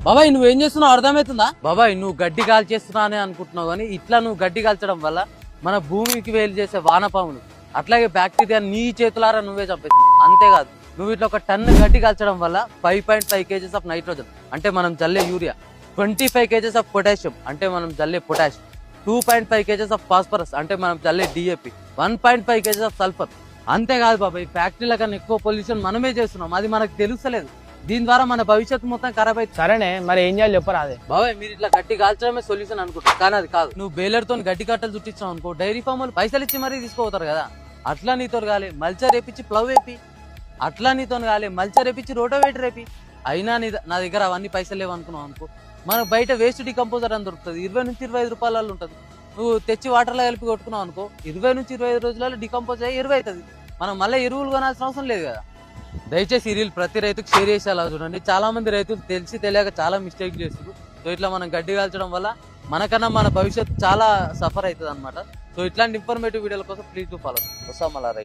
బాబాయ్ నువ్వేం చేస్తున్నావు అర్థమవుతుందా? బాబాయ్ నువ్వు గడ్డి కాల్చేస్తున్నా అని అనుకుంటున్నావు, కానీ ఇట్లా నువ్వు గడ్డి కాల్చడం వల్ల మన భూమికి వేలు చేసే వానపాములు అట్లాగే బ్యాక్టీరియా నీ చేతులారా నువ్వే చంపేస్తావు. అంతేకాదు నువ్వు ఇట్లా ఒక టన్ను గడ్డి కాల్చడం వల్ల 5.5 kgs ఆఫ్ నైట్రోజన్ అంటే మనం జల్లే యూరియా, 25 kgs ఆఫ్ పొటాషియం అంటే మనం జల్లే పొటాష్, 2.5 kgs ఆఫ్ ఫాస్ఫరస్ అంటే మనం జల్లే డిఏపి, 1.5 kgs ఆఫ్ సల్ఫర్. అంతేకాదు బాబాయ్ ఫ్యాక్టరీల కన్నా ఎక్కువ పొల్యూషన్ మనమే చేస్తున్నాం, అది మనకు తెలుస్తలేదు. దీని ద్వారా మన భవిష్యత్తు మొత్తం ఖరాబ్ అవుతుంది. సరేనే మరి ఏం చేయాలి చెప్పరా? అదే బాబాయ్ మీరు ఇట్లా గడ్డి కాల్చడమే సొల్యూషన్ అనుకుంటారు, కానీ అది కాదు. నువ్వు బేలర్తో గడ్డి కట్టలు చుట్టించావు అనుకో, డైరీ ఫామ్ వాళ్ళు పైసలు ఇచ్చి మరీ తీసుకోపోతారు కదా. అట్లా నీతో కాలే మల్చర్ వేపించి ప్లవ్ వేపి, అట్లా నీతో కాలే మల్చర్ వేపించి రోటోవేటర్ వేపి. అయినా నా దగ్గర అవన్నీ పైసలు లేవు అనుకున్నావు అనుకో, మనకు బయట వేస్ట్ డికంపోజర్ అని దొరుకుతుంది, 20 నుంచి 25 రూపాయలలో ఉంటుంది. నువ్వు తెచ్చి వాటర్లో కలిపి కొట్టుకున్నావు అనుకో, 20 నుంచి 25 రోజులలో డికంపోజ్ అయ్యి ఎరువు అవుతుంది. మనం మళ్ళీ ఎరువులు కొనాల్సిన అవసరం లేదు కదా. దయచేసి ఈ రీల్ ప్రతి రైతుకు షేర్ చేసేలా చూడండి. చాలా మంది రైతులు తెలిసి తెలియక చాలా మిస్టేక్ చేస్తారు. సో ఇట్లా మనం గడ్డి కాల్చడం వల్ల మనకన్నా మన భవిష్యత్తు చాలా సఫర్ అవుతుంది అనమాట. సో ఇట్లాంటి ఇన్ఫర్మేటివ్ వీడియోల కోసం ప్లీజ్ డు ఫాలో. వస్తాం మళ్ళీ రైతు.